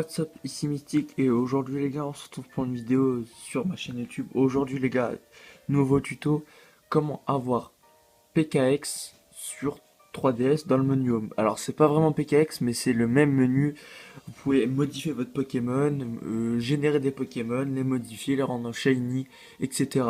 What's up, ici Mystique et aujourd'hui les gars on se retrouve pour une vidéo sur ma chaîne YouTube. Aujourd'hui les gars, nouveau tuto, comment avoir PKX sur 3DS dans le menu Home. Alors c'est pas vraiment PKX mais c'est le même menu, vous pouvez modifier votre Pokémon, générer des Pokémon, les modifier, les rendre shiny, etc.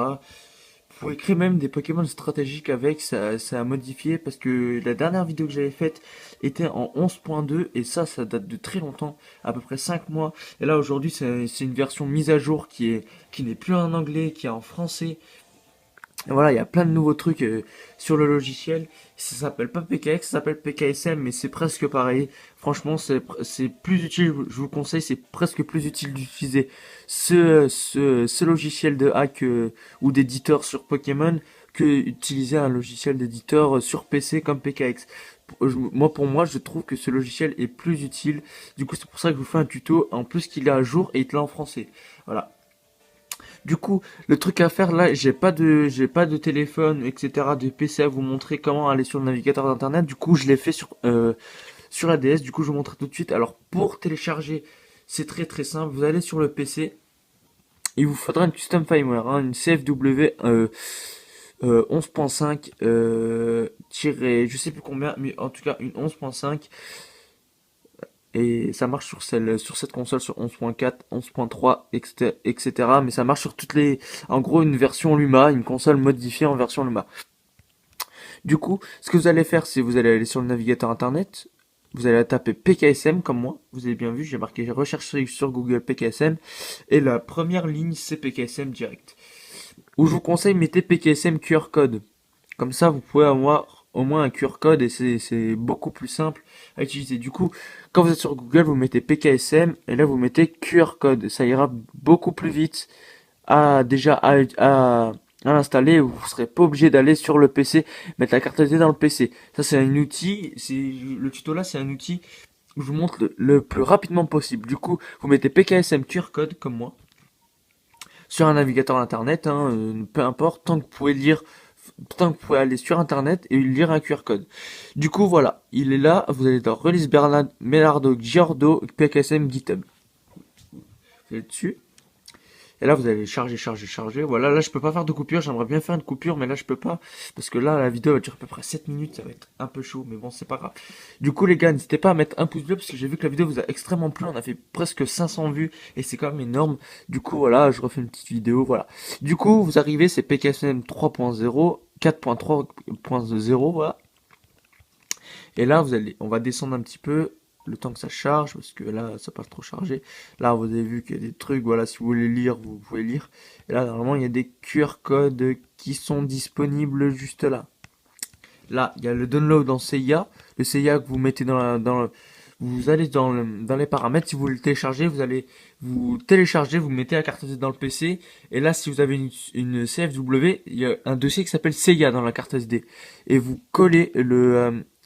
Vous pouvez créer même des Pokémon stratégiques avec, ça a modifié parce que la dernière vidéo que j'avais faite était en 11.2 et ça date de très longtemps, à peu près 5 mois. Et là aujourd'hui c'est une version mise à jour qui n'est plus en anglais, qui est en français. Et voilà, il y a plein de nouveaux trucs sur le logiciel. Ça s'appelle pas PKX, ça s'appelle PKSM, mais c'est presque pareil. Franchement, c'est plus utile, je vous le conseille, c'est presque plus utile d'utiliser ce logiciel de hack ou d'éditeur sur Pokémon que utiliser un logiciel d'éditeur sur PC comme PKX. Pour moi, je trouve que ce logiciel est plus utile. Du coup, c'est pour ça que je vous fais un tuto. En plus qu'il est à jour et il est là en français. Voilà. Du coup, le truc à faire là, j'ai pas de téléphone, etc., de PC à vous montrer comment aller sur le navigateur d'internet. Du coup, je l'ai fait sur la DS. Du coup, je vous montre tout de suite. Alors, pour télécharger, c'est très simple. Vous allez sur le PC. Il vous faudra une custom firmware, hein, une CFW 11.5 je sais plus combien, mais en tout cas une 11.5. Et ça marche sur cette console sur 11.4, 11.3, etc. Mais ça marche sur en gros, une version Luma, une console modifiée en version Luma. Du coup, ce que vous allez faire, c'est vous allez aller sur le navigateur internet, vous allez taper PKSM comme moi, vous avez bien vu, j'ai marqué recherche sur Google PKSM, et la première ligne c'est PKSM direct. Où je vous conseille, mettez PKSM QR code. Comme ça, vous pouvez avoir au moins un QR code et c'est beaucoup plus simple à utiliser. Du coup, quand vous êtes sur Google, vous mettez PKSM et là vous mettez QR code. Ça ira beaucoup plus vite à l'installer. Vous ne serez pas obligé d'aller sur le PC, mettre la carte SD dans le PC. Ça, c'est un outil. Le tuto là, c'est un outil où je vous montre le plus rapidement possible. Du coup, vous mettez PKSM QR code comme moi sur un navigateur internet, hein, peu importe, tant que vous pouvez aller sur internet et lire un QR code. Du coup, voilà, il est là, vous allez dans Release Bernard Melardo Giordo PKSM GitHub. Vous allez dessus. Et là, vous allez charger. Voilà, là, je peux pas faire de coupure. J'aimerais bien faire une coupure, mais là, je peux pas. Parce que là, la vidéo va durer à peu près 7 minutes. Ça va être un peu chaud, mais bon, c'est pas grave. Du coup, les gars, n'hésitez pas à mettre un pouce bleu, parce que j'ai vu que la vidéo vous a extrêmement plu. On a fait presque 500 vues, et c'est quand même énorme. Du coup, voilà, je refais une petite vidéo, voilà. Du coup, vous arrivez, c'est PKSM 3.0, 4.3.0, voilà. Et là, on va descendre un petit peu le temps que ça charge, parce que là, ça passe trop chargé. Là, vous avez vu qu'il y a des trucs, voilà, si vous voulez lire, vous pouvez lire. Et là, normalement, il y a des QR codes qui sont disponibles juste là. Là, il y a le download en CIA. Le CIA que vous mettez vous allez dans les paramètres. Si vous le téléchargez, vous téléchargez, vous mettez la carte SD dans le PC. Et là, si vous avez une CFW, il y a un dossier qui s'appelle CIA dans la carte SD. Et vous collez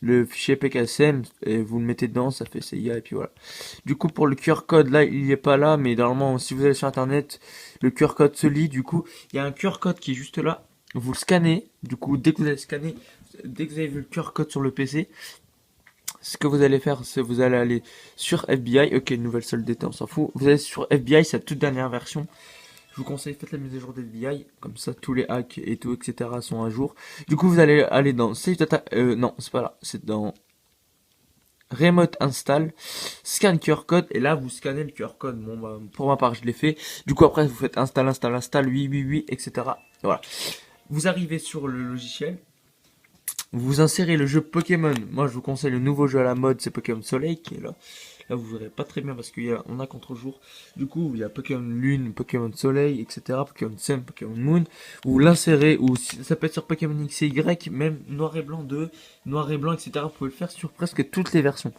le fichier PKSM et vous le mettez dedans, ça fait CIA et puis voilà. Du coup, pour le QR code, là, il est pas là, mais normalement, si vous allez sur internet, le QR code se lit. Du coup, il y a un QR code qui est juste là. Vous le scannez. Du coup, dès que vous allez scanner, dès que vous avez vu le QR code sur le PC, ce que vous allez faire, c'est vous allez aller sur FBI. Ok, nouvelle solde d'été, on s'en fout. Vous allez sur FBI, c'est la toute dernière version. Je vous conseille, faites la mise à jour d'FBI, comme ça tous les hacks et tout, etc. sont à jour. Du coup, vous allez aller dans Save Data, non, c'est pas là, c'est dans Remote Install, Scan QR Code, et là, vous scannez le QR Code. Bon, bah, pour ma part, je l'ai fait. Du coup, après, vous faites install, oui, oui, oui, etc. Voilà. Vous arrivez sur le logiciel, vous insérez le jeu Pokémon. Moi, je vous conseille le nouveau jeu à la mode, c'est Pokémon Soleil qui est là. Là, vous verrez pas très bien parce qu'on a contre-jour. Du coup, il y a Pokémon Lune, Pokémon Soleil, etc. Pokémon Sun, Pokémon Moon. Vous l'insérez, ou ça peut être sur Pokémon X et Y, même Noir et Blanc 2, Noir et Blanc, etc. Vous pouvez le faire sur presque toutes les versions.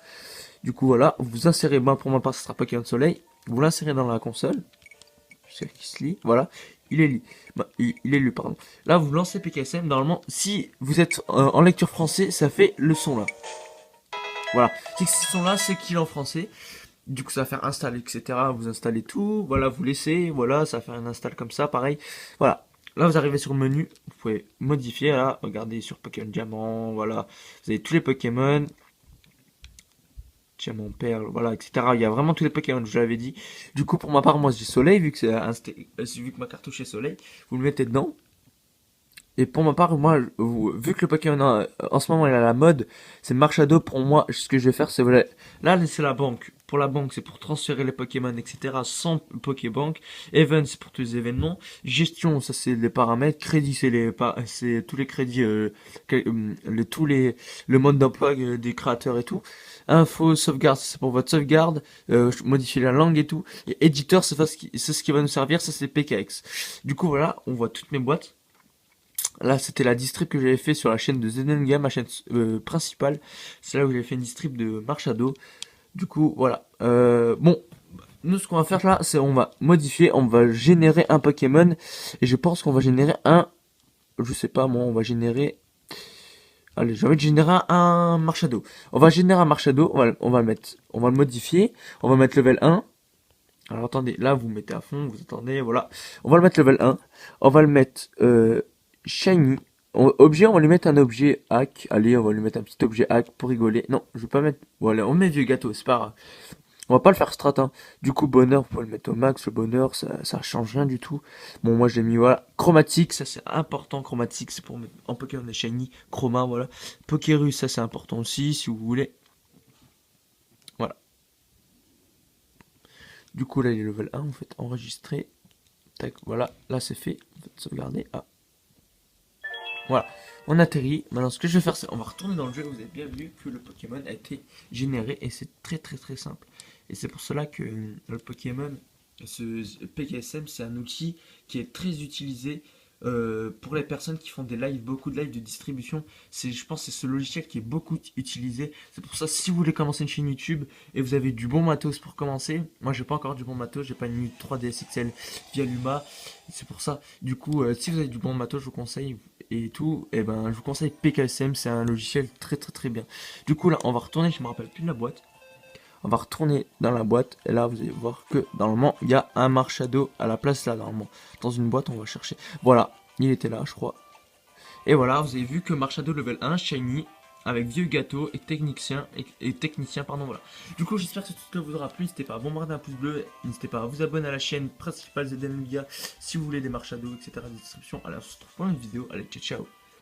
Du coup, voilà, vous insérez, moi pour ma part, ce sera Pokémon Soleil. Vous l'insérez dans la console. Celle qui se lit, voilà. Il est lu. Il est lu, pardon. Là, vous lancez PKSM. Normalement, si vous êtes en lecture français, ça fait le son là. Voilà. Si ce son là, c'est qu'il est en français. Du coup, ça va faire installer, etc. Vous installez tout. Voilà, vous laissez. Voilà, ça va faire un install comme ça, pareil. Voilà. Là, vous arrivez sur le menu. Vous pouvez modifier. Là, regardez sur Pokémon Diamant. Voilà. Vous avez tous les Pokémon. Diamant, perle, voilà, etc. Il y a vraiment tous les Pokémon, je l'avais dit. Du coup, pour ma part, moi, j'ai soleil, vu que vu que ma cartouche est soleil, vous le mettez dedans. Et pour ma part, moi, vu que le Pokémon en ce moment il est à la mode, c'est Marshado. Pour moi, ce que je vais faire, c'est voilà, là c'est la banque. Pour la banque, c'est pour transférer les Pokémon, etc. sans Pokébank. Event, c'est pour tous les événements. Gestion, ça c'est les paramètres. Crédit, c'est tous les crédits, tous le mode d'emploi des créateurs et tout. Info, sauvegarde, c'est pour votre sauvegarde. Modifier la langue et tout. Et éditeur, c'est ce qui va nous servir. Ça c'est PKX. Du coup, voilà, on voit toutes mes boîtes. Là, c'était la distrib que j'avais fait sur la chaîne de Zenenga, ma chaîne principale. C'est là où j'avais fait une distrib de Marshado. Du coup, voilà. Bon, nous, ce qu'on va faire là, c'est on va modifier, on va générer un Pokémon. Et je pense qu'on va générer un... Je sais pas, moi, on va générer... Allez, j'ai envie de générer un Marshado. On va générer un Marshado, on va le mettre... On va le modifier. On va mettre level 1. Alors, attendez, là, vous mettez à fond, vous attendez, voilà. On va le mettre level 1. On va le mettre... Shiny. Objet, on va lui mettre un objet hack. Allez, on va lui mettre un petit objet hack pour rigoler. Non, je vais pas mettre. Voilà, on met vieux gâteau, c'est pas grave. On va pas le faire strat, hein. Du coup, bonheur, vous pouvez le mettre au max. Le bonheur, ça change rien du tout. Bon, moi, j'ai mis, voilà. Chromatique, ça c'est important. Chromatique, c'est pour mettre en Pokémon des Shiny. Chroma, voilà. Pokérus, ça c'est important aussi, si vous voulez. Voilà. Du coup, là, il est level 1, vous faites enregistrer. Tac, voilà. Là, c'est fait. Vous faites sauvegarder. Ah. Voilà, on atterrit. Maintenant, ce que je vais faire, c'est on va retourner dans le jeu. Vous avez bien vu que le Pokémon a été généré et c'est très très très simple. Et c'est pour cela que le Pokémon, ce PKSM, c'est un outil qui est très utilisé pour les personnes qui font des lives, beaucoup de lives de distribution. Je pense, que c'est ce logiciel qui est beaucoup utilisé. C'est pour ça, si vous voulez commencer une chaîne YouTube et vous avez du bon matos pour commencer, moi j'ai pas encore du bon matos, j'ai pas une 3DS XL via Luma. C'est pour ça. Du coup, si vous avez du bon matos, je vous conseille et tout, et ben je vous conseille PKSM, c'est un logiciel très très très bien. Du coup là, on va retourner, je me rappelle plus de la boîte. On va retourner dans la boîte et là vous allez voir que normalement il y a un Marshado à la place là normalement. Dans une boîte, on va chercher. Voilà, il était là, je crois. Et voilà, vous avez vu que Marshado level 1 shiny avec vieux gâteau et technicien, pardon, voilà. Du coup, j'espère que tout vous aura plu. N'hésitez pas à bombarder un pouce bleu, n'hésitez pas à vous abonner à la chaîne principale ZN Media si vous voulez des Marshado, etc. des descriptions. Allez, on se retrouve pour une vidéo. Allez, ciao ciao.